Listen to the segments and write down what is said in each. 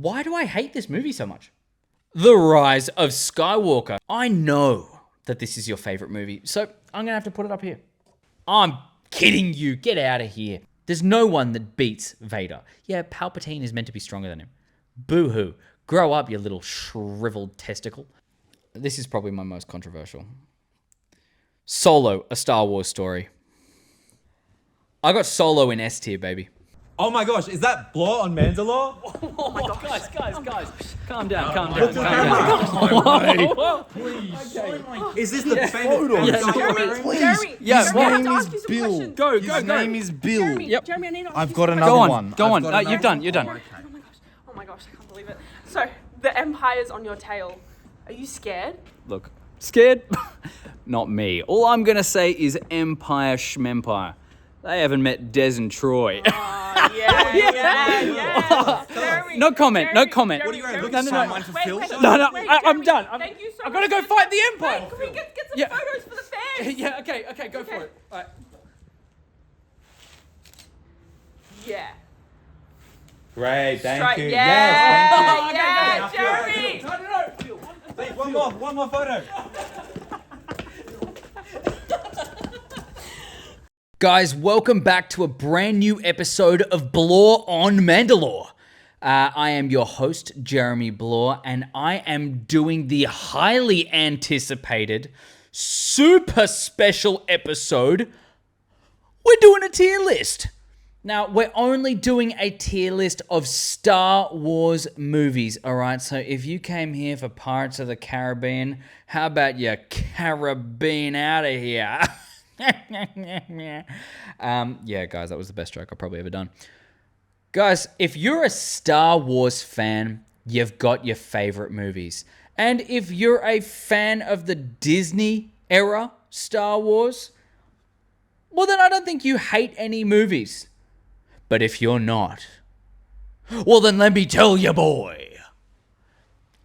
Why do I hate this movie so much? The Rise of Skywalker. I know that this is your favorite movie, so I'm going to have to put it up here. I'm kidding you. Get out of here. There's no one that beats Vader. Yeah, Palpatine is meant to be stronger than him. Boo-hoo. Grow up, you little shriveled testicle. This is probably my most controversial. Solo, a Star Wars story. I got Solo in S tier, baby. Oh my gosh, is that Bloore On Mandalore? Oh my gosh. Guys. Calm down. Please. Is this the photo? Jeremy, Yeah, Jeremy, what? I have to His ask you some Bill. questions. Go. His name is Bill. Jeremy, Yep. Jeremy, I need to ask I've you got some another Go on. one. Go I've on. got another You've done. questions. Oh my gosh, I can't believe it. So, the Empire's on your tail. Are you scared? Look, scared? Not me. All I'm going to say is Empire Schmempire. They haven't met Des and Troy. Yeah. Jeremy, No comment. Jeremy, What are you Jeremy, looking No, no, no. someone for Wait, Phil? wait, No, wait, I'm Jeremy, done. Thank you so I've much. got to go fight the Empire. Wait, can we get some Yeah. photos for the fans? Yeah, okay, go for it. All right. Yeah. Great, thank Right, you. yeah. Yes, thank you. Jeremy. Wait, one more photo. Guys, welcome back to a brand new episode of Bloore On Mandalore. I am your host, Jeremy Bloore, and I am doing the highly anticipated, super special episode. We're doing a tier list. Now, we're only doing a tier list of Star Wars movies, all right? So if you came here for Pirates of the Caribbean, how about you Caribbean out of here? Yeah, guys, that was the best joke I've probably ever done. Guys, if you're a Star Wars fan, you've got your favorite movies. And if you're a fan of the Disney era Star Wars, well, then I don't think you hate any movies. But if you're not, well, then let me tell you, boy.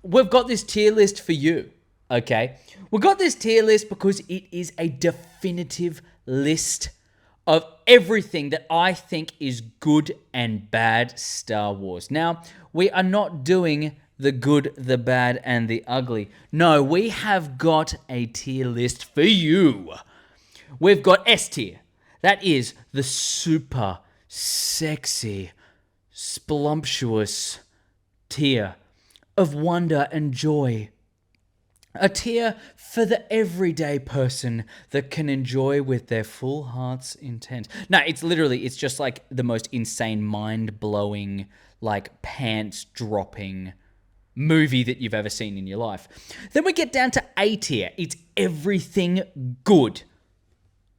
We've got this tier list for you, okay? We've got this tier list because it is a definitive list of everything that I think is good and bad Star Wars. Now, we are not doing the good, the bad, and the ugly. No, we have got a tier list for you. We've got S tier. That is the super sexy, splumptuous tier of wonder and joy. A tier for the everyday person that can enjoy with their full heart's intent. No, it's just like the most insane, mind-blowing, like pants-dropping movie that you've ever seen in your life. Then we get down to A tier. It's everything good,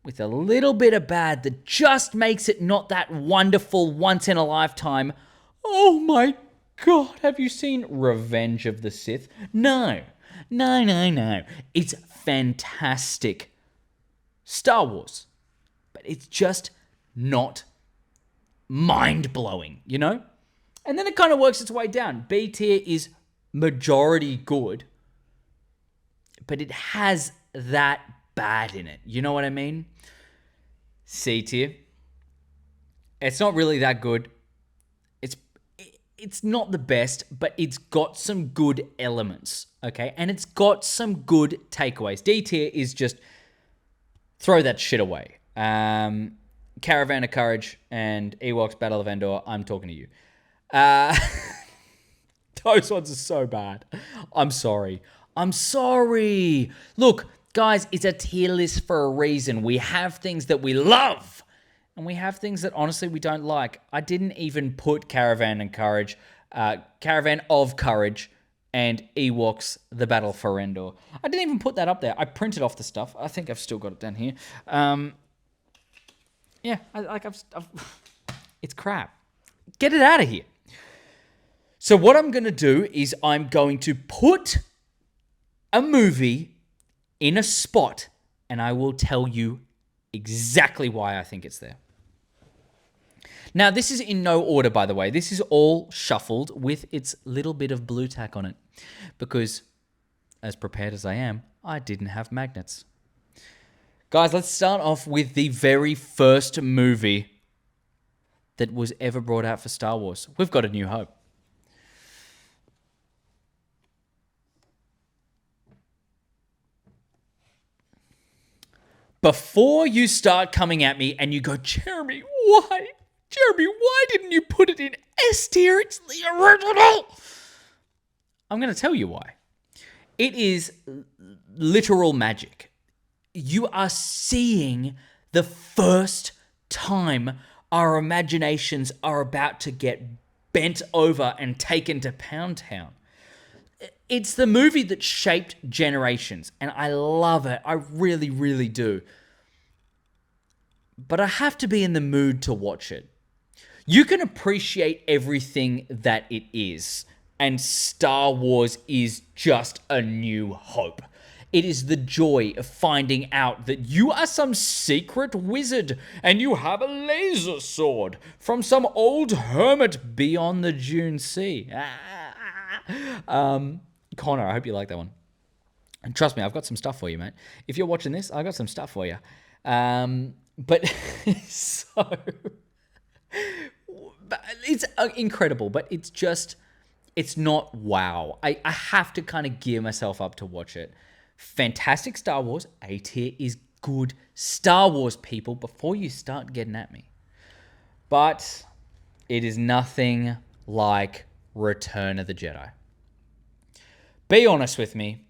with a little bit of bad that just makes it not that wonderful once-in-a-lifetime. Oh my God, have you seen Revenge of the Sith? No. It's fantastic Star Wars, but it's just not mind-blowing, you know? And then it kind of works its way down. B tier is majority good, but it has that bad in it. You know what I mean? C tier. It's not really that good. It's not the best, but it's got some good elements, okay? And it's got some good takeaways. D tier is just throw that shit away. Caravan of Courage and Ewoks Battle of Endor, I'm talking to you. Those ones are so bad. I'm sorry. Look, guys, it's a tier list for a reason. We have things that we love, and we have things that honestly we don't like. I didn't even put Caravan of Courage, and Ewoks: The Battle for Endor. I didn't even put that up there. I printed off the stuff. I think I've still got it down here. It's crap. Get it out of here. So what I'm going to do is I'm going to put a movie in a spot, and I will tell you exactly why I think it's there. Now, this is in no order, by the way. This is all shuffled with its little bit of blue tack on it, because as prepared as I am, I didn't have magnets. Guys, let's start off with the very first movie that was ever brought out for Star Wars. We've got A New Hope. before you start coming at me and you go, Jeremy, why? Jeremy, why didn't you put it in S tier? It's the original. I'm going to tell you why. It is literal magic. You are seeing the first time our imaginations are about to get bent over and taken to Pound Town. It's the movie that shaped generations, and I love it. I really, really do. But I have to be in the mood to watch it. You can appreciate everything that it is, and Star Wars is just a new hope. It is the joy of finding out that you are some secret wizard and you have a laser sword from some old hermit beyond the Dune Sea. Connor, I hope you like that one. And trust me, I've got some stuff for you, mate. If you're watching this, I've got some stuff for you. But so... It's incredible, but it's not wow. I have to kind of gear myself up to watch it. Fantastic Star Wars. A tier is good Star Wars, people, before you start getting at me. But it is nothing like Return of the Jedi. Be honest with me.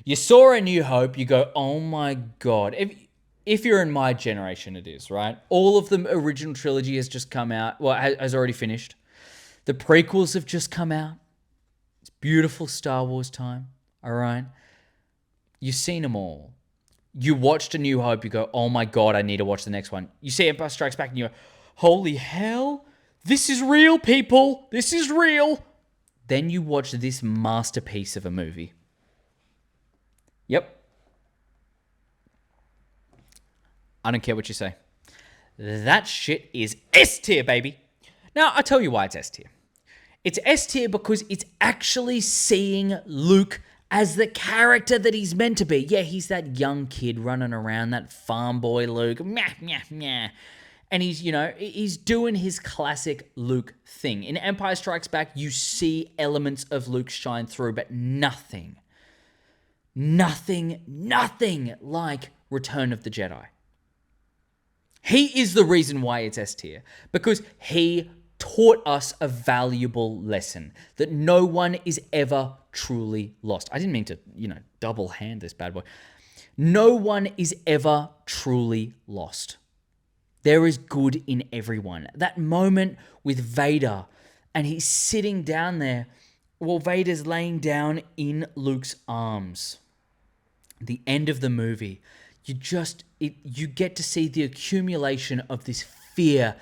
You saw A New Hope, you go, oh my God. If you're in my generation, it is, right? All of the original trilogy has just come out. Well, has already finished. The prequels have just come out. It's beautiful Star Wars time, all right? You've seen them all. You watched A New Hope, you go, oh my God, I need to watch the next one. You see Empire Strikes Back and you go, holy hell, this is real, people. This is real. Then you watch this masterpiece of a movie. Yep. I don't care what you say. That shit is S tier, baby. Now, I'll tell you why it's S tier. It's S tier because it's actually seeing Luke as the character that he's meant to be. Yeah, he's that young kid running around, that farm boy Luke. Meh, meh, meh. And he's doing his classic Luke thing. In Empire Strikes Back, you see elements of Luke shine through, but nothing like Return of the Jedi. He is the reason why it's S tier, because he taught us a valuable lesson that no one is ever truly lost. I didn't mean to, double hand this bad boy. No one is ever truly lost. There is good in everyone. That moment with Vader and he's sitting down there while Vader's laying down in Luke's arms. The end of the movie, you get to see the accumulation of this fear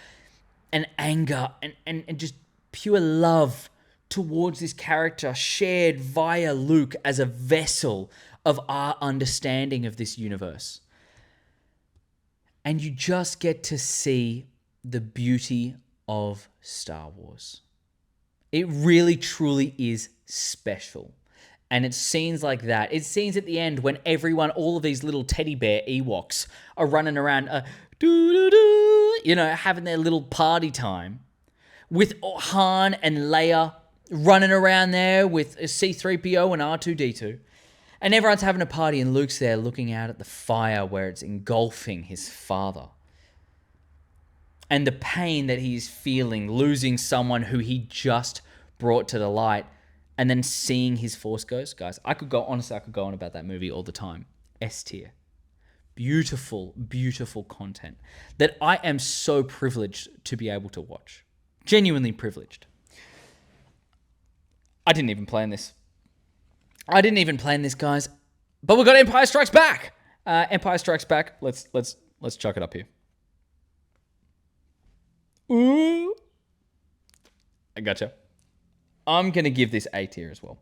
and anger and just pure love towards this character shared via Luke as a vessel of our understanding of this universe. And you just get to see the beauty of Star Wars. It really, truly is special. And it's scenes like that. It's scenes at the end when all of these little teddy bear Ewoks are running around, having their little party time. With Han and Leia running around there with C-3PO and R2-D2. And everyone's having a party and Luke's there looking out at the fire where it's engulfing his father. And the pain that he's feeling, losing someone who he just brought to the light, and then seeing his Force Ghost. Guys, I could go on about that movie all the time. S tier. Beautiful, beautiful content that I am so privileged to be able to watch. Genuinely privileged. I didn't even plan this. Guys. But we got Empire Strikes Back. Empire Strikes Back. Let's chuck it up here. Ooh. I gotcha. I'm going to give this A tier as well.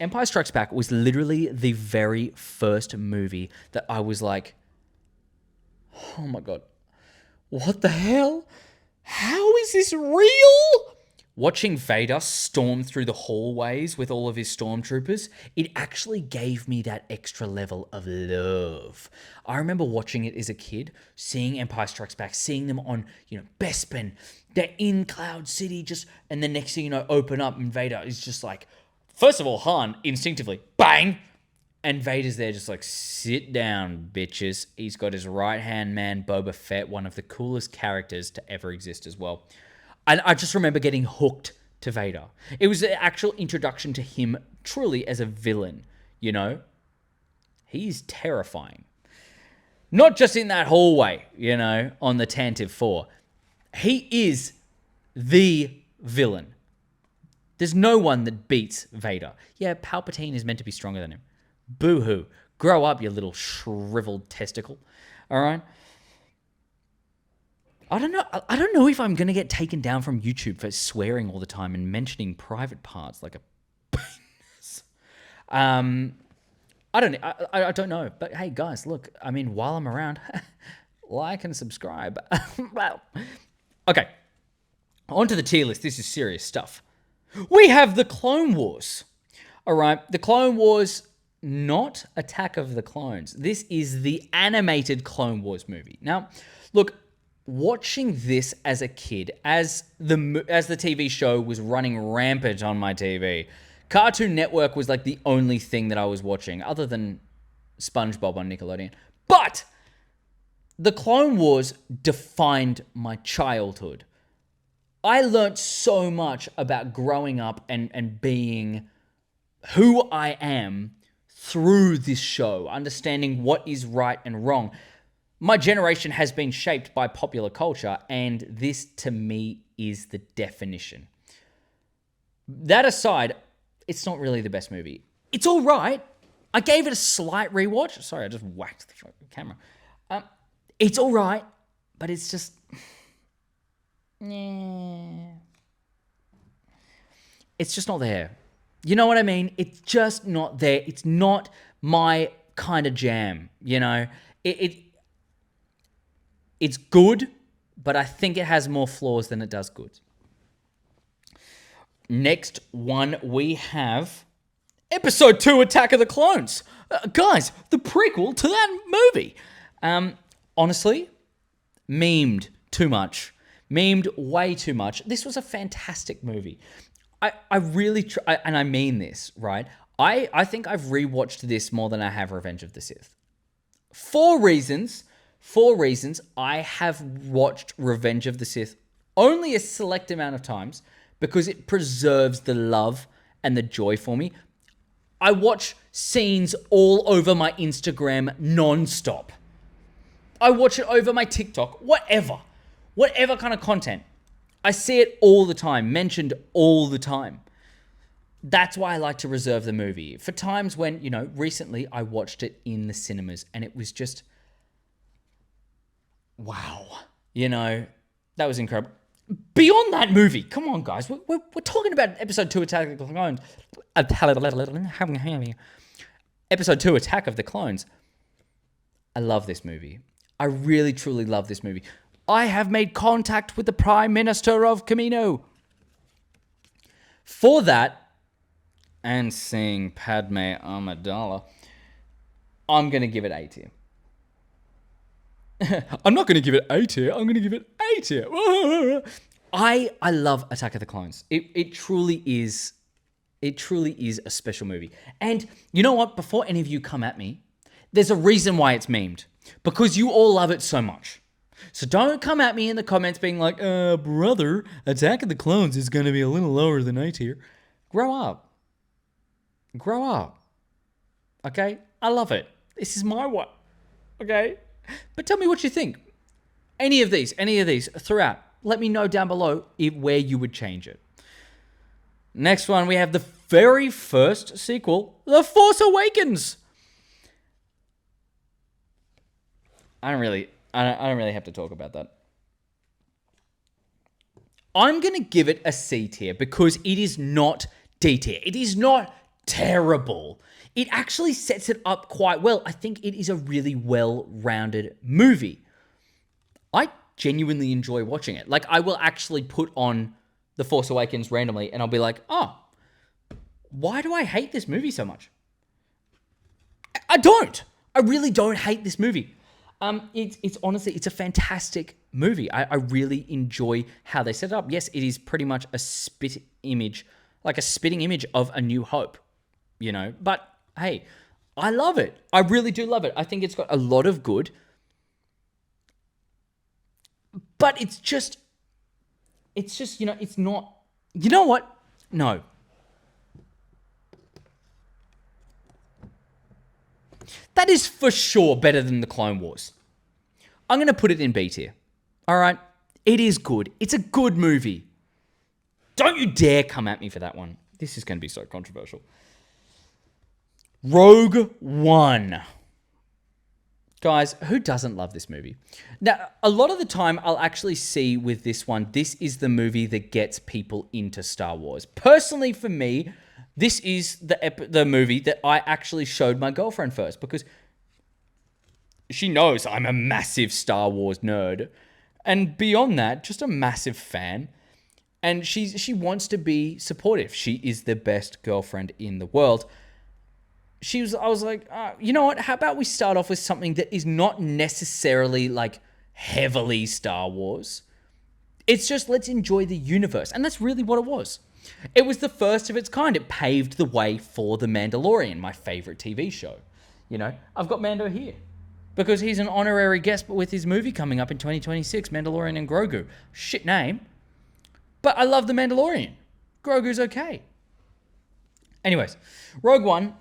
Empire Strikes Back was literally the very first movie that I was like, oh my God, what the hell? How is this real? Watching Vader storm through the hallways with all of his stormtroopers, it actually gave me that extra level of love. I remember watching it as a kid, seeing Empire Strikes Back, seeing them on, Bespin. They're in Cloud City, and the next thing open up and Vader is just like, first of all, Han instinctively, bang, And Vader's there just like, sit down, bitches. He's got his right-hand man, Boba Fett, one of the coolest characters to ever exist as well. And I just remember getting hooked to Vader. It was the actual introduction to him truly as a villain, you know? He's terrifying. Not just in that hallway, you know, on the Tantive 4. He is the villain. There's no one that beats Vader. Yeah, Palpatine is meant to be stronger than him. Boo-hoo. Grow up, you little shriveled testicle. All right? I don't know if I'm going to get taken down from YouTube for swearing all the time and mentioning private parts like a penis. I don't know. But hey, guys, look, I mean, while I'm around, like and subscribe. Well, okay. On to the tier list. This is serious stuff. We have the Clone Wars. All right. The Clone Wars, not Attack of the Clones. This is the animated Clone Wars movie. Now, look, watching this as a kid, as the TV show was running rampant on my TV, Cartoon Network was like the only thing that I was watching, other than SpongeBob on Nickelodeon. But the Clone Wars defined my childhood. I learnt so much about growing up and being who I am through this show, understanding what is right and wrong. My generation has been shaped by popular culture, and this, to me, is the definition. That aside, it's not really the best movie. It's all right. I gave it a slight rewatch. Sorry, I just whacked the camera. It's all right, but it's just... It's just not there. You know what I mean? It's just not there. It's not my kind of jam, you know? It's good, but I think it has more flaws than it does good. Next one, we have Episode 2, Attack of the Clones. Guys, the prequel to that movie. Honestly, memed too much. Memed way too much. This was a fantastic movie. I really, and I mean this, right? I think I've rewatched this more than I have Revenge of the Sith. Four reasons I have watched Revenge of the Sith only a select amount of times because it preserves the love and the joy for me. I watch scenes all over my Instagram non-stop. I watch it over my TikTok, whatever kind of content. I see it all the time, mentioned all the time. That's why I like to reserve the movie. For times when, you know, recently I watched it in the cinemas and it was just, wow. You know, that was incredible. Beyond that movie, come on, guys. We're talking about Episode 2, Attack of the Clones. Episode 2, Attack of the Clones. I love this movie. I really, truly love this movie. I have made contact with the Prime Minister of Kamino. For that, and seeing Padme Amidala, I'm going to give it A tier. I'm not going to give it A tier. I'm going to give it A tier. I love Attack of the Clones. It truly is. It truly is a special movie. And you know what? Before any of you come at me, there's a reason why it's memed. Because you all love it so much. So don't come at me in the comments being like, brother, Attack of the Clones is going to be a little lower than A tier. Grow up. Grow up. Okay? I love it. This is my one. Okay? But tell me what you think. Any of these throughout. Let me know down below where you would change it. Next one, we have the very first sequel, The Force Awakens. I don't really have to talk about that. I'm going to give it a C tier because it is not D tier. It is not terrible. It actually sets it up quite well. I think it is a really well-rounded movie. I genuinely enjoy watching it. Like, I will actually put on The Force Awakens randomly and I'll be like, oh, why do I hate this movie so much? I don't. I really don't hate this movie. It's honestly, it's a fantastic movie. I really enjoy how they set it up. Yes, it is pretty much a spitting image of A New Hope, you know. But hey, I love it. I really do love it. I think it's got a lot of good. But it's just, it's not, you know what? No. That is for sure better than the Clone Wars. I'm going to put it in B tier. All right? It is good. It's a good movie. Don't you dare come at me for that one. This is going to be so controversial. Rogue One. Guys, who doesn't love this movie? Now, a lot of the time, I'll actually see with this one, this is the movie that gets people into Star Wars. Personally, for me, this is the movie that I actually showed my girlfriend first because she knows I'm a massive Star Wars nerd. And beyond that, just a massive fan. And she wants to be supportive. She is the best girlfriend in the world. I was like, you know what? How about we start off with something that is not necessarily like heavily Star Wars. It's just, let's enjoy the universe. And that's really what it was. It was the first of its kind. It paved the way for The Mandalorian, my favorite TV show. You know, I've got Mando here because he's an honorary guest, but with his movie coming up in 2026, Mandalorian and Grogu. Shit name. But I love The Mandalorian. Grogu's okay. Anyways, Rogue One,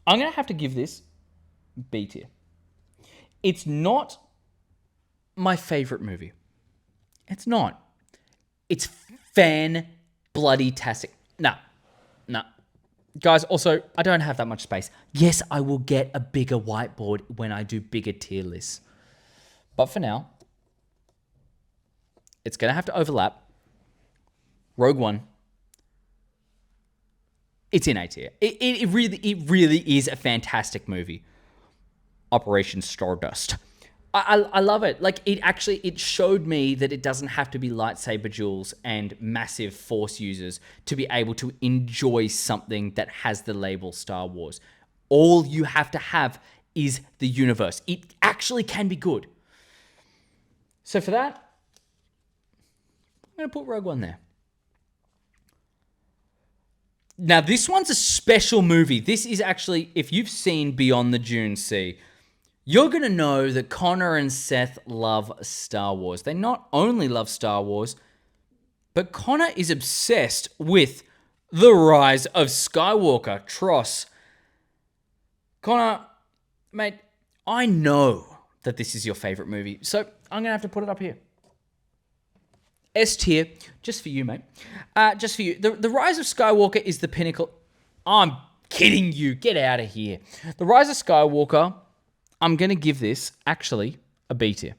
I'm going to have to give this B tier. It's not my favorite movie. It's not. It's fan-bloody-tastic. Nah. Guys, also, I don't have that much space. Yes, I will get a bigger whiteboard when I do bigger tier lists. But for now, it's going to have to overlap. Rogue One. It's in A tier. It really is a fantastic movie. Operation Stardust. I love it. Like, it showed me that it doesn't have to be lightsaber duels and massive force users to be able to enjoy something that has the label Star Wars. All you have to have is the universe. It actually can be good. So for that, I'm going to put Rogue One there. Now, this one's a special movie. This is actually, if you've seen Beyond the Dune Sea, you're going to know that Connor and Seth love Star Wars. They not only love Star Wars, but Connor is obsessed with The Rise of Skywalker. Tross. Connor, mate, I know that this is your favorite movie, so I'm going to have to put it up here. S tier, just for you, mate. Just for you. The Rise of Skywalker is the pinnacle. I'm kidding you. Get out of here. The Rise of Skywalker, I'm going to give this, actually, a B tier.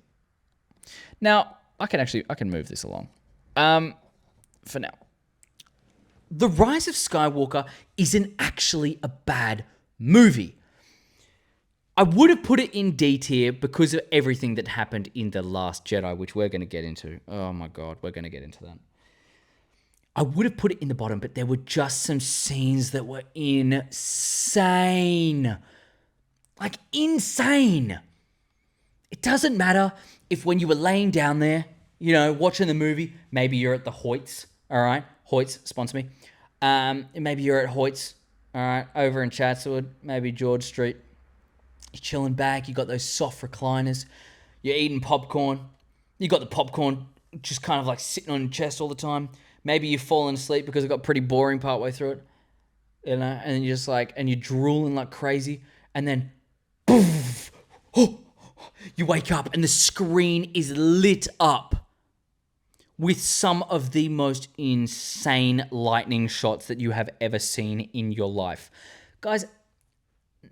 Now, I can move this along. For now. The Rise of Skywalker isn't actually a bad movie. I would have put it in D tier because of everything that happened in The Last Jedi, which we're going to get into. Oh my God, we're going to get into that. I would have put it in the bottom, but there were just some scenes that were insane. Like, insane. It doesn't matter if when you were laying down there, you know, watching the movie, maybe you're at the Hoyts, all right? Hoyts, sponsor me. Maybe you're at Hoyts, all right, over in Chatswood, maybe George Street. You're chilling back. You got those soft recliners. You're eating popcorn. You got the popcorn just kind of like sitting on your chest all the time. Maybe you're falling asleep because it got pretty boring partway through it. You know, and then you're just like, and you're drooling like crazy. And then, poof, oh, you wake up and the screen is lit up with some of the most insane lightning shots that you have ever seen in your life. Guys,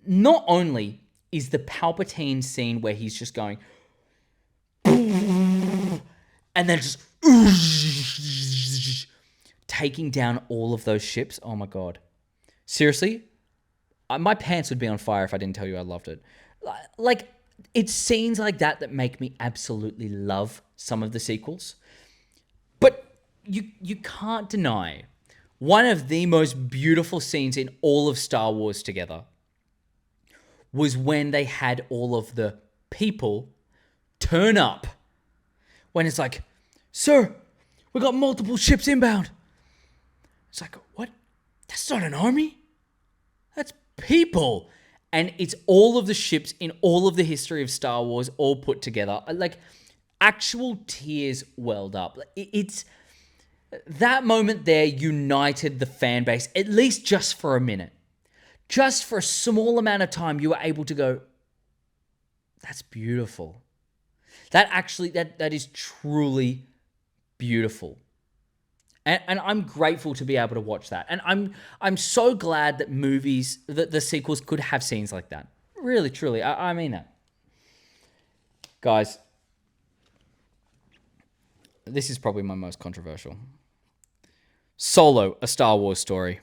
not only is the Palpatine scene where he's just going and then just taking down all of those ships. Oh my God. Seriously, my pants would be on fire if I didn't tell you I loved it. Like, it's scenes like that make me absolutely love some of the sequels. But you can't deny one of the most beautiful scenes in all of Star Wars together was when they had all of the people turn up. When it's like, sir, we got multiple ships inbound. It's like, what? That's not an army. That's people. And it's all of the ships in all of the history of Star Wars all put together. Like, actual tears welled up. It's that moment there united the fan base, at least just for a minute. Just for a small amount of time, you were able to go, that's beautiful. That actually, that is truly beautiful. And I'm grateful to be able to watch that. And I'm so glad that movies, that the sequels could have scenes like that. Really, truly, I mean that. Guys, this is probably my most controversial. Solo, a Star Wars story.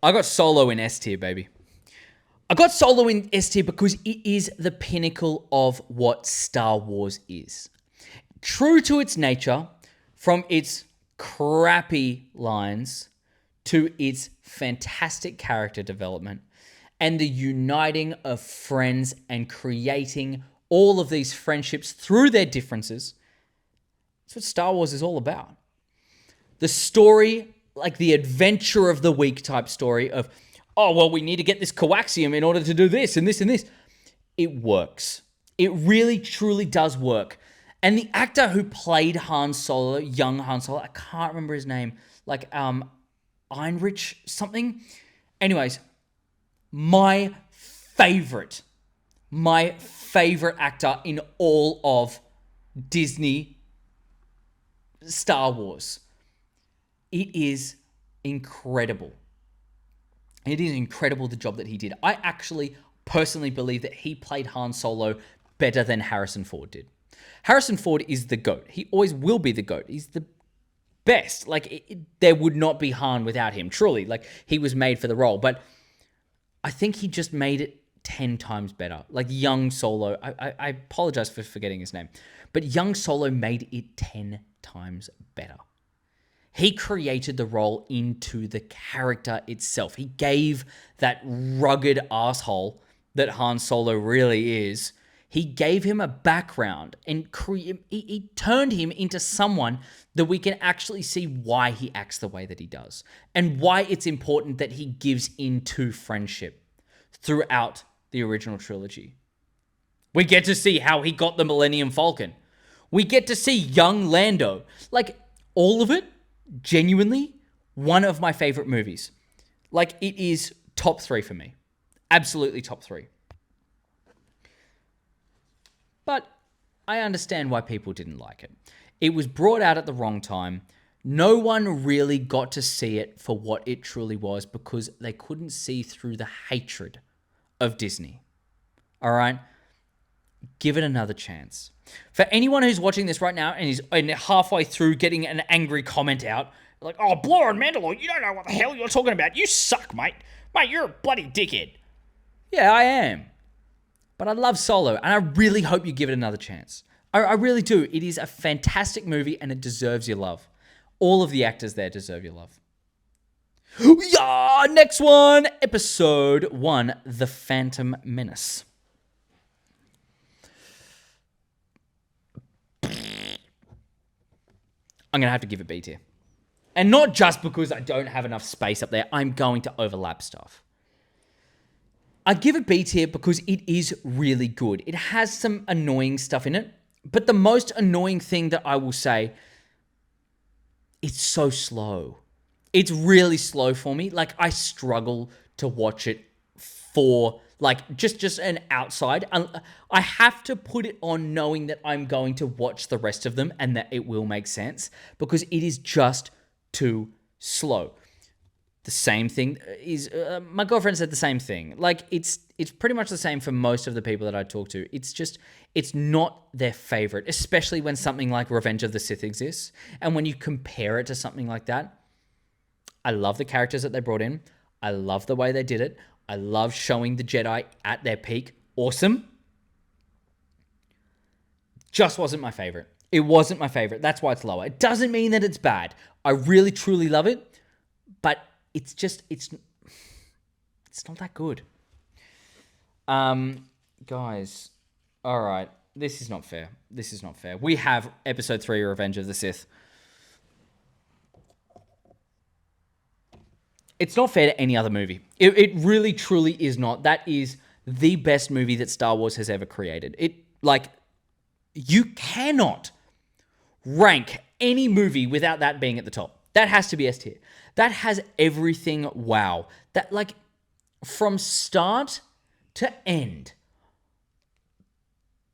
I got Solo in S tier, baby. I got Solo in S tier because it is the pinnacle of what Star Wars is. True to its nature, from its crappy lines to its fantastic character development and the uniting of friends and creating all of these friendships through their differences. That's what Star Wars is all about. The story, like the adventure of the week type story of, oh, well, we need to get this coaxium in order to do this and this and this. It works. It really, truly does work. And the actor who played Han Solo, young Han Solo, I can't remember his name, like Heinrich something. Anyways, my favorite actor in all of Disney Star Wars. It is incredible. It is incredible the job that he did. I actually personally believe that he played Han Solo better than Harrison Ford did. Harrison Ford is the GOAT. He always will be the GOAT. He's the best. Like, there would not be Han without him, truly. Like, he was made for the role. But I think he just made it 10 times better. Like, young Solo, I apologize for forgetting his name, but young Solo made it 10 times better. He created the role into the character itself. He gave that rugged asshole that Han Solo really is, he gave him a background and he turned him into someone that we can actually see why he acts the way that he does and why it's important that he gives into friendship throughout the original trilogy. We get to see how he got the Millennium Falcon. We get to see young Lando. Like, all of it, genuinely, one of my favorite movies. Like, it is top 3 for me. Absolutely top 3. But I understand why people didn't like it. It was brought out at the wrong time. No one really got to see it for what it truly was because they couldn't see through the hatred of Disney. All right? Give it another chance. For anyone who's watching this right now and is halfway through getting an angry comment out, like, oh, Bloore On Mandalore, you don't know what the hell you're talking about. You suck, mate. Mate, you're a bloody dickhead. Yeah, I am. But I love Solo, and I really hope you give it another chance. I really do. It is a fantastic movie, and it deserves your love. All of the actors there deserve your love. Yeah, next one, Episode 1, The Phantom Menace. I'm going to have to give it B tier. And not just because I don't have enough space up there. I'm going to overlap stuff. I give it B tier because it is really good. It has some annoying stuff in it. But the most annoying thing that I will say, it's so slow. It's really slow for me. Like, I struggle to watch it for, like, just an outside. I have to put it on knowing that I'm going to watch the rest of them and that it will make sense because it is just too slow. The same thing is, my girlfriend said the same thing. Like, it's pretty much the same for most of the people that I talk to. It's not their favorite, especially when something like Revenge of the Sith exists. And when you compare it to something like that, I love the characters that they brought in. I love the way they did it. I love showing the Jedi at their peak. Awesome. Just wasn't my favorite. It wasn't my favorite. That's why it's lower. It doesn't mean that it's bad. I really, truly love it. But it's not that good. Guys, all right. This is not fair. This is not fair. We have Episode 3, Revenge of the Sith. It's not fair to any other movie. It really, truly is not. That is the best movie that Star Wars has ever created. You cannot rank any movie without that being at the top. That has to be S tier. That has everything wow. That, like, from start to end,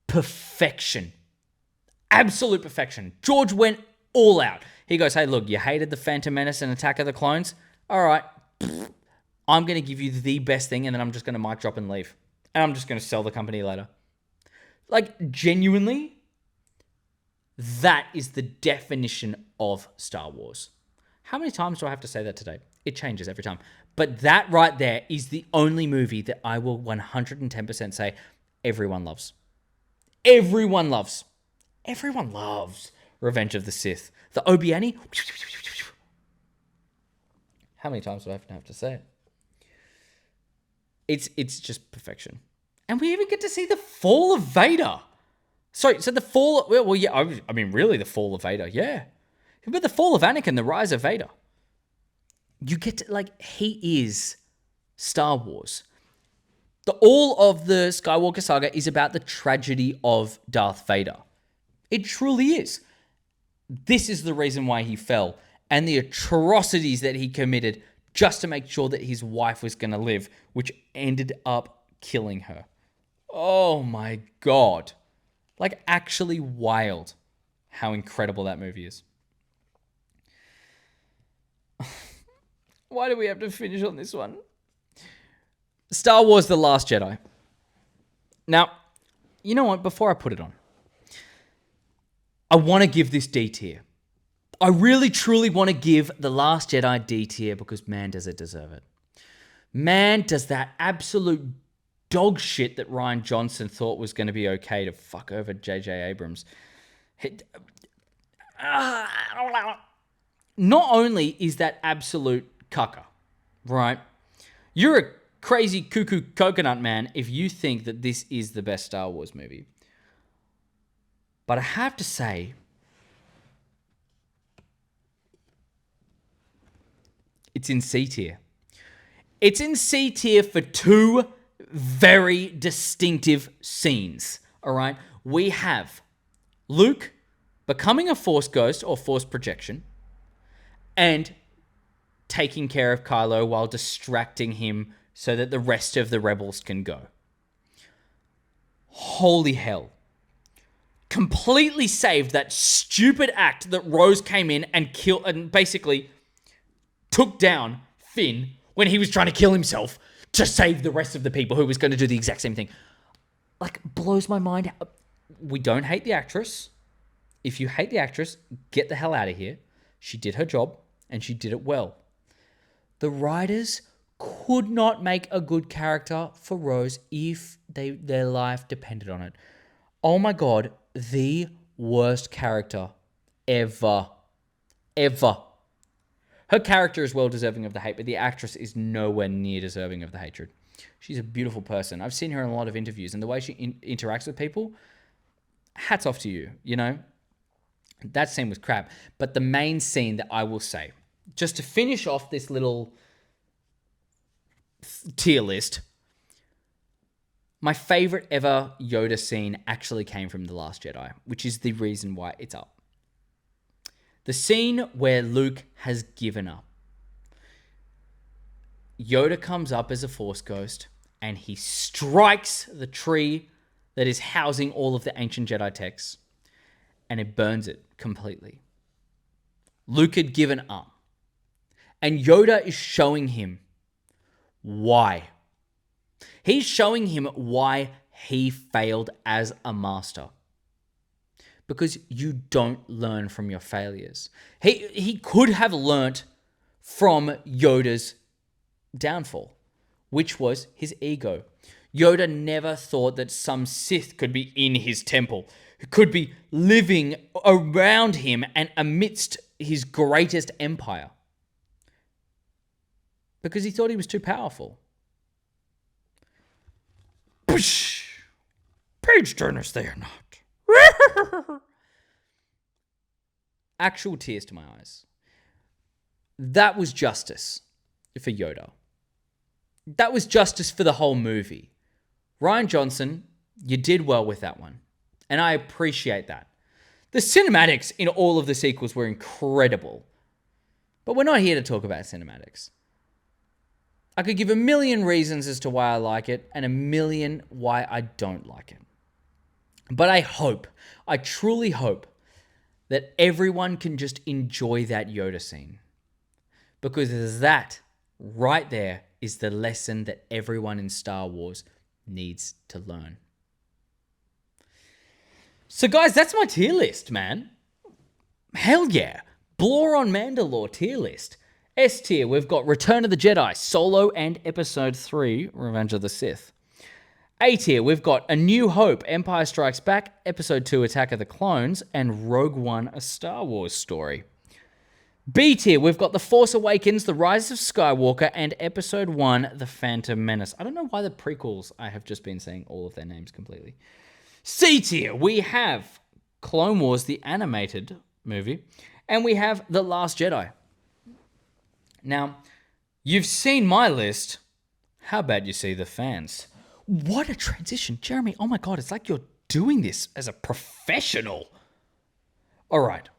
perfection. Absolute perfection. George went all out. He goes, hey, look, you hated the Phantom Menace and Attack of the Clones? All right. I'm going to give you the best thing, and then I'm just going to mic drop and leave. And I'm just going to sell the company later. Like, genuinely, that is the definition of Star Wars. How many times do I have to say that today? It changes every time. But that right there is the only movie that I will 110% say everyone loves. Everyone loves. Everyone loves Revenge of the Sith. The Obiani. How many times do I have to say it? It's just perfection. And we even get to see the fall of Vader. Sorry, so the fall... Well, yeah, I mean, really, the fall of Vader, yeah. But the fall of Anakin, the rise of Vader. You get to, like, he is Star Wars. All of the Skywalker saga is about the tragedy of Darth Vader. It truly is. This is the reason why he fell, and the atrocities that he committed just to make sure that his wife was going to live, which ended up killing her. Oh my God. Like, actually wild how incredible that movie is. Why do we have to finish on this one? Star Wars: The Last Jedi. Now, you know what? Before I put it on, I want to give this D tier. I really, truly want to give The Last Jedi D tier because, man, does it deserve it. Man, does that absolute dog shit that Rian Johnson thought was going to be okay to fuck over J.J. Abrams. Not only is that absolute cucker, right? You're a crazy cuckoo coconut man if you think that this is the best Star Wars movie. But I have to say, it's in C tier. It's in C tier for two very distinctive scenes, all right? We have Luke becoming a Force ghost or Force projection and taking care of Kylo while distracting him so that the rest of the rebels can go. Holy hell. Completely saved that stupid act that Rose came in and killed and basically took down Finn when he was trying to kill himself to save the rest of the people who was going to do the exact same thing. Like, blows my mind. We don't hate the actress. If you hate the actress, get the hell out of here. She did her job, and she did it well. The writers could not make a good character for Rose if their life depended on it. Oh my God, the worst character ever. Ever. Her character is well deserving of the hate, but the actress is nowhere near deserving of the hatred. She's a beautiful person. I've seen her in a lot of interviews, and the way she interacts with people, hats off to you, you know? That scene was crap. But the main scene that I will say, just to finish off this little tier list, my favorite ever Yoda scene actually came from The Last Jedi, which is the reason why it's up. The scene where Luke has given up. Yoda comes up as a Force ghost and he strikes the tree that is housing all of the ancient Jedi texts and it burns it completely. Luke had given up. And Yoda is showing him why. He's showing him why he failed as a master. Because you don't learn from your failures. He could have learnt from Yoda's downfall, which was his ego. Yoda never thought that some Sith could be in his temple, could be living around him and amidst his greatest empire. Because he thought he was too powerful. Page turners, they are not. Actual tears to my eyes. That was justice. for Yoda. That was justice for the whole movie. Rian Johnson, you did well with that one. And I appreciate that. The cinematics in all of the sequels were incredible. But we're not here to talk about cinematics. I could give a million reasons as to why I like it and a million why I don't like it. But I truly hope that everyone can just enjoy that Yoda scene. Because that right there is the lesson that everyone in Star Wars needs to learn. So guys, that's my tier list, man. Hell yeah. Bloore On Mandalore tier list. S tier, we've got Return of the Jedi, Solo and Episode 3, Revenge of the Sith. A tier, we've got A New Hope, Empire Strikes Back, Episode 2, Attack of the Clones, and Rogue One, A Star Wars Story. B tier, we've got The Force Awakens, The Rise of Skywalker, and Episode 1, The Phantom Menace. I don't know why the prequels, I have just been saying all of their names completely. C tier, we have Clone Wars, the animated movie, and we have The Last Jedi. Now, you've seen my list. How about you see the fans? What a transition. Jeremy, oh my God, it's like you're doing this as a professional. All right.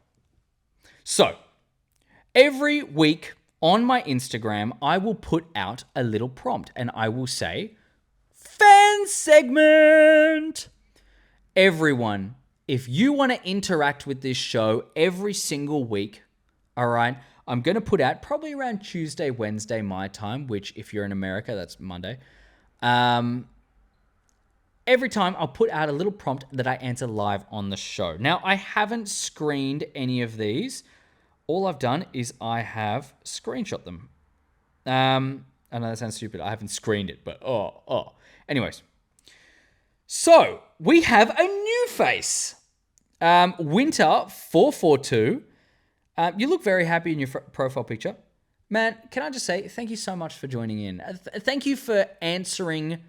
So, every week on my Instagram, I will put out a little prompt and I will say, fan segment. Everyone, if you want to interact with this show every single week, all right, I'm going to put out probably around Tuesday, Wednesday, my time, which if you're in America, that's Monday. Every time I'll put out a little prompt that I answer live on the show. Now, I haven't screened any of these. All I've done is I have screenshot them. I know that sounds stupid. I haven't screened it, but Anyways. So, we have a new face. Winter442. You look very happy in your profile picture. Man, can I just say thank you so much for joining in. Thank you for answering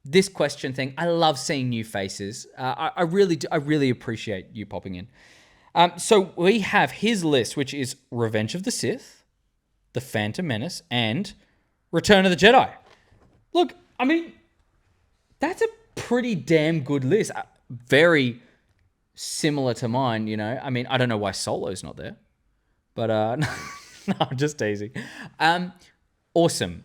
this question thing. I love seeing new faces. I really do. I really appreciate you popping in. So we have his list, which is Revenge of the Sith, The Phantom Menace, and Return of the Jedi. Look, I mean, that's a pretty damn good list. Very similar to mine, you know. I mean, I don't know why Solo's not there, but no, I'm just teasing. Awesome.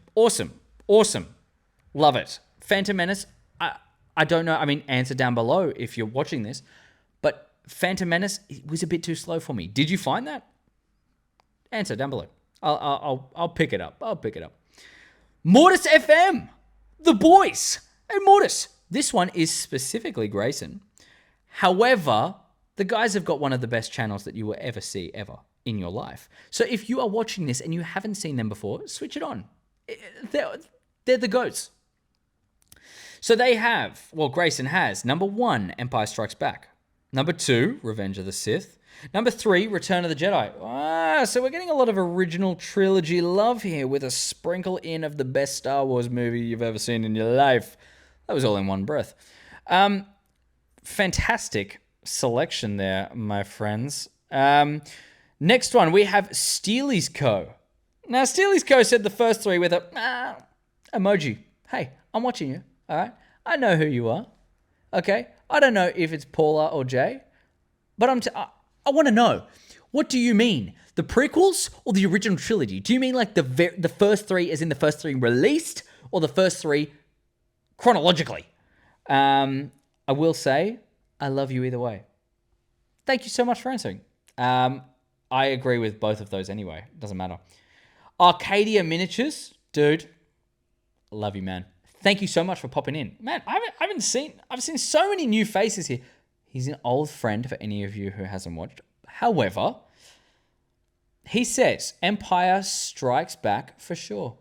Love it. Phantom Menace, I don't know. I mean, answer down below if you're watching this, but Phantom Menace was a bit too slow for me. Did you find that? Answer down below. I'll pick it up. Mortis FM, the boys. Hey, Mortis. This one is specifically Grayson. However, the guys have got one of the best channels that you will ever see ever in your life. So if you are watching this and you haven't seen them before, switch it on. They're the GOATs. So they have, well, Grayson has, number 1, Empire Strikes Back. Number 2, Revenge of the Sith. Number 3, Return of the Jedi. So we're getting a lot of original trilogy love here with a sprinkle in of the best Star Wars movie you've ever seen in your life. That was all in one breath. Fantastic selection there, my friends. Next one, we have Steely's Co. Now, Steely's Co said the first 3 with a emoji. Hey, I'm watching you, all right? I know who you are, okay? I don't know if it's Paula or Jay, but I want to know. What do you mean? The prequels or the original trilogy? Do you mean like the first 3 as in the first 3 released or the first 3 chronologically? I will say, I love you either way. Thank you so much for answering. I agree with both of those anyway. Doesn't matter. Arcadia Miniatures, dude. Love you, man. Thank you so much for popping in. Man, I've seen so many new faces here. He's an old friend for any of you who hasn't watched. However, he says Empire Strikes Back for sure.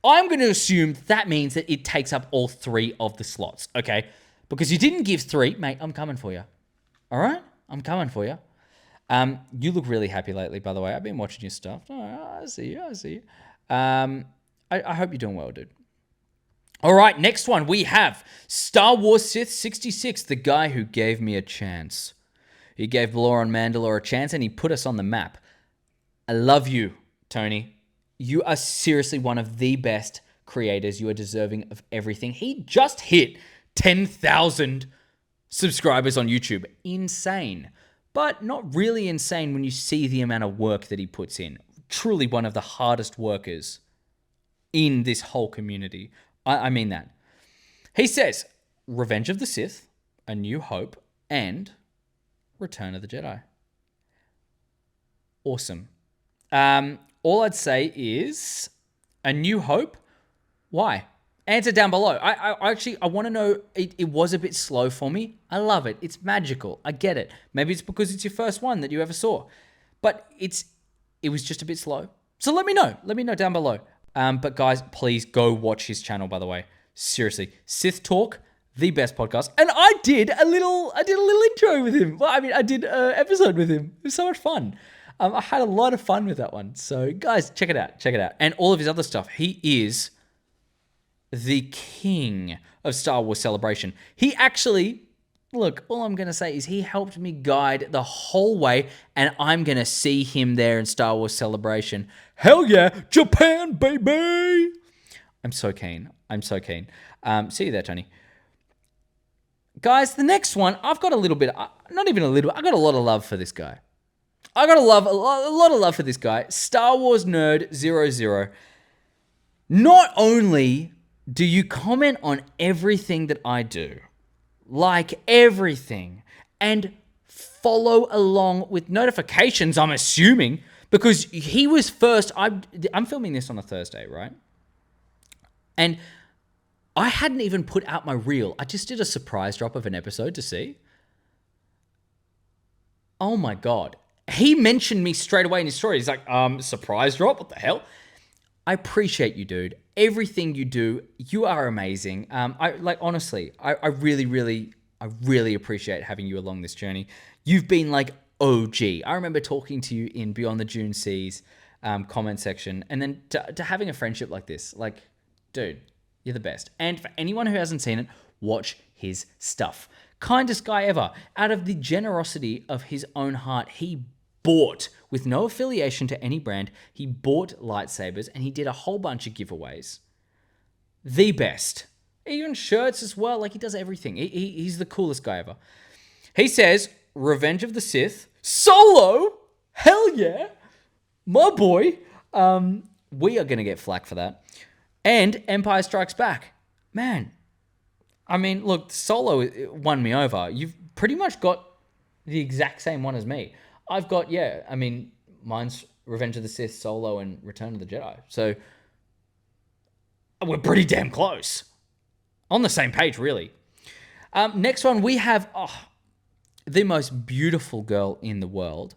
I'm going to assume that means that it takes up all 3 of the slots, okay? Because you didn't give 3, mate, I'm coming for you. All right? I'm coming for you. You look really happy lately, by the way. I've been watching your stuff. Oh, I see you. I hope you're doing well, dude. All right, next one. We have Star Wars Sith 66, the guy who gave me a chance. He gave Bloore On Mandalore a chance, and he put us on the map. I love you, Tony. You are seriously one of the best creators. You are deserving of everything. He just hit 10,000 subscribers on YouTube. Insane. But not really insane when you see the amount of work that he puts in. Truly one of the hardest workers in this whole community. I mean that. He says, Revenge of the Sith, A New Hope, and Return of the Jedi. Awesome. All I'd say is A New Hope. Why? Answer down below. I actually want to know. It was a bit slow for me. I love it. It's magical. I get it. Maybe it's because it's your first one that you ever saw, but it was just a bit slow. So let me know. Let me know down below. But guys, please go watch his channel. By the way, seriously, Sith Talk, the best podcast. And I did a little intro with him. Well, I mean, I did an episode with him. It was so much fun. I had a lot of fun with that one. So guys, check it out. Check it out. And all of his other stuff. He is the king of Star Wars Celebration. He actually, look, all I'm going to say is he helped me guide the whole way, and I'm going to see him there in Star Wars Celebration. Hell yeah, Japan, baby! I'm so keen. I'm so keen. See you there, Tony. Guys, the next one, I've got a little bit, not even a little, I got a lot of love for this guy. I got a lot of love for this guy. Star Wars Nerd 00. Not only do you comment on everything that I do, like everything, and follow along with notifications, I'm assuming, because he was first. I'm filming this on a Thursday, right? And I hadn't even put out my reel. I just did a surprise drop of an episode to see. Oh my God. He mentioned me straight away in his story. He's like, surprise drop? What the hell? I appreciate you, dude. Everything you do, you are amazing. Honestly, I really appreciate having you along this journey. You've been like OG. I remember talking to you in Beyond the Dune Seas comment section, and then to having a friendship like this, like, dude, you're the best. And for anyone who hasn't seen it, watch his stuff. Kindest guy ever. Out of the generosity of his own heart, he bought, with no affiliation to any brand, he bought lightsabers and he did a whole bunch of giveaways. The best. Even shirts as well. Like, he does everything. He's the coolest guy ever. He says, Revenge of the Sith, Solo, hell yeah, my boy. We are going to get flack for that. And Empire Strikes Back. Man, I mean, look, Solo won me over. You've pretty much got the exact same one as me. I've got, mine's Revenge of the Sith, Solo, and Return of the Jedi. So we're pretty damn close. On the same page, really. Next one, we have the most beautiful girl in the world,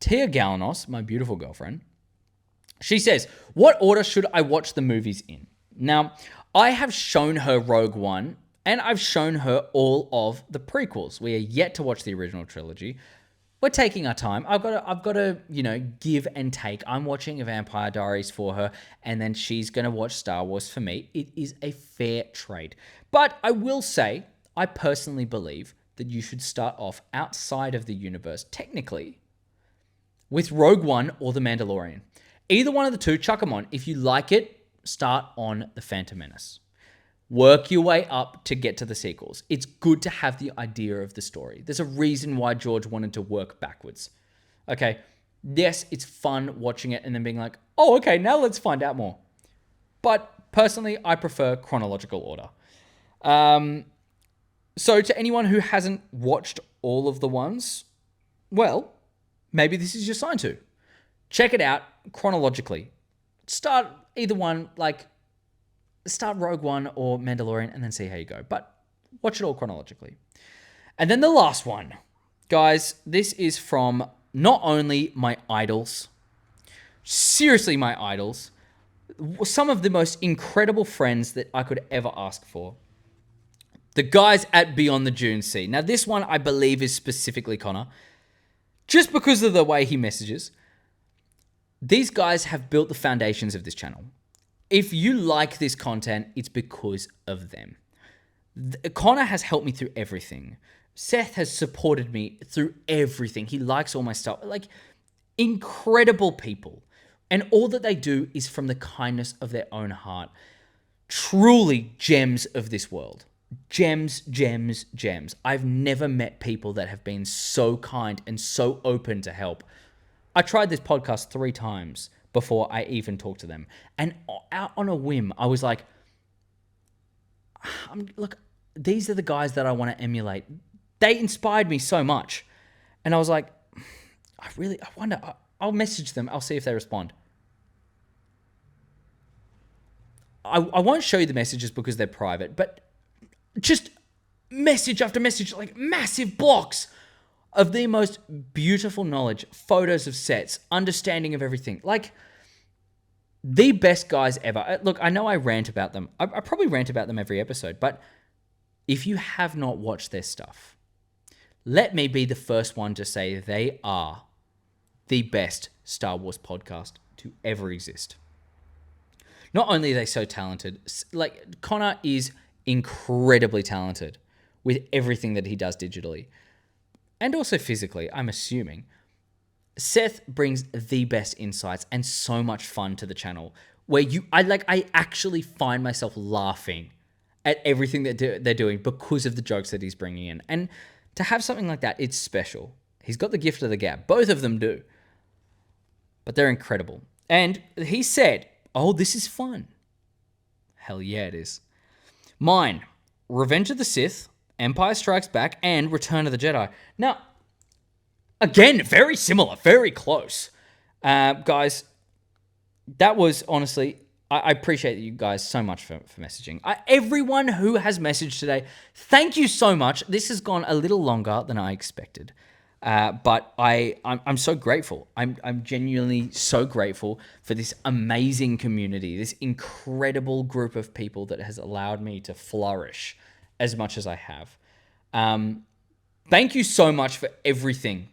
Tia Galanos, my beautiful girlfriend. She says, what order should I watch the movies in? Now, I have shown her Rogue One, and I've shown her all of the prequels. We are yet to watch the original trilogy. We're taking our time. I've got to, give and take. I'm watching Vampire Diaries for her, and then she's going to watch Star Wars for me. It is a fair trade. But I will say, I personally believe that you should start off outside of the universe, technically, with Rogue One or The Mandalorian. Either one of the two, chuck them on. If you like it, start on The Phantom Menace. Work your way up to get to the sequels. It's good to have the idea of the story. There's a reason why George wanted to work backwards. Okay, yes, it's fun watching it and then being like, oh, okay, now let's find out more. But personally, I prefer chronological order. So to anyone who hasn't watched all of the ones, well, maybe this is your sign to. Check it out chronologically. Start either one, start Rogue One or Mandalorian and then see how you go. But watch it all chronologically. And then the last one. Guys, this is from not only my idols, seriously my idols, some of the most incredible friends that I could ever ask for. The guys at Beyond the Dune Sea. Now this one I believe is specifically Connor. Just because of the way he messages. These guys have built the foundations of this channel. If you like this content, it's because of them. Connor has helped me through everything. Seth has supported me through everything. He likes all my stuff. Like, incredible people. And all that they do is from the kindness of their own heart. Truly gems of this world. Gems, gems, gems. I've never met people that have been so kind and so open to help. I tried this podcast 3 times before I even talked to them. And out on a whim, I was like, look, these are the guys that I want to emulate. They inspired me so much. And I was like, I wonder, I'll message them. I'll see if they respond. I won't show you the messages because they're private, but just message after message, like massive blocks of the most beautiful knowledge, photos of sets, understanding of everything. Like the best guys ever. Look, I know I rant about them. I probably rant about them every episode, but if you have not watched their stuff, let me be the first one to say they are the best Star Wars podcast to ever exist. Not only are they so talented, like Connor is incredibly talented with everything that he does digitally and also physically, I'm assuming. Seth brings the best insights and so much fun to the channel where I actually find myself laughing at everything that they're doing because of the jokes that he's bringing in. And to have something like that, it's special. He's got the gift of the gab. Both of them do. But they're incredible. And he said, oh, this is fun. Hell yeah, it is. Mine, Revenge of the Sith, Empire Strikes Back, and Return of the Jedi. Now, again, very similar, very close. Guys, that was honestly, I appreciate you guys so much for messaging. Everyone who has messaged today, thank you so much. This has gone a little longer than I expected. But I'm so grateful. I'm genuinely so grateful for this amazing community, this incredible group of people that has allowed me to flourish as much as I have. Thank you so much for everything.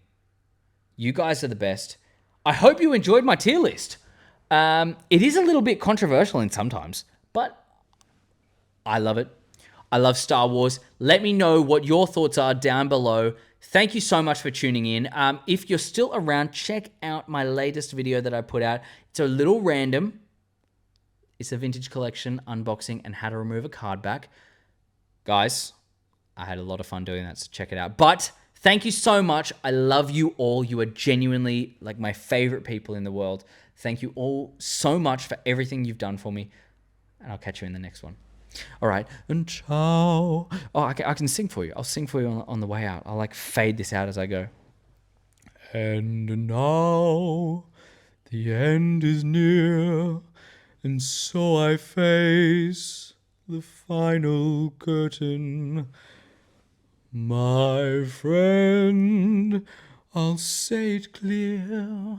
You guys are the best. I hope you enjoyed my tier list. It is a little bit controversial in sometimes, but I love it. I love Star Wars. Let me know what your thoughts are down below. Thank you so much for tuning in. If you're still around, check out my latest video that I put out. It's a little random. It's a vintage collection unboxing and how to remove a card back. Guys, I had a lot of fun doing that, so check it out. But thank you so much. I love you all. You are genuinely like my favorite people in the world. Thank you all so much for everything you've done for me. And I'll catch you in the next one. All right, and ciao. Oh, I can sing for you. I'll sing for you on the way out. I'll like fade this out as I go. And now the end is near, and so I face the final curtain. My friend, I'll say it clear.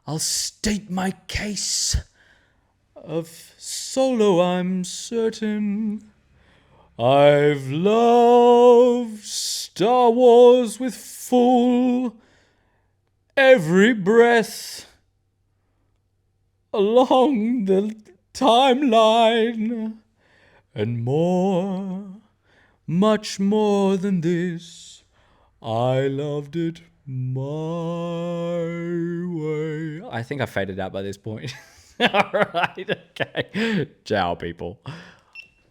I'll state my case. Of Solo, I'm certain. I've loved Star Wars with full every breath along the timeline, and more, much more than this, I loved it my way. I think I faded out by this point. All right, okay. Ciao, people.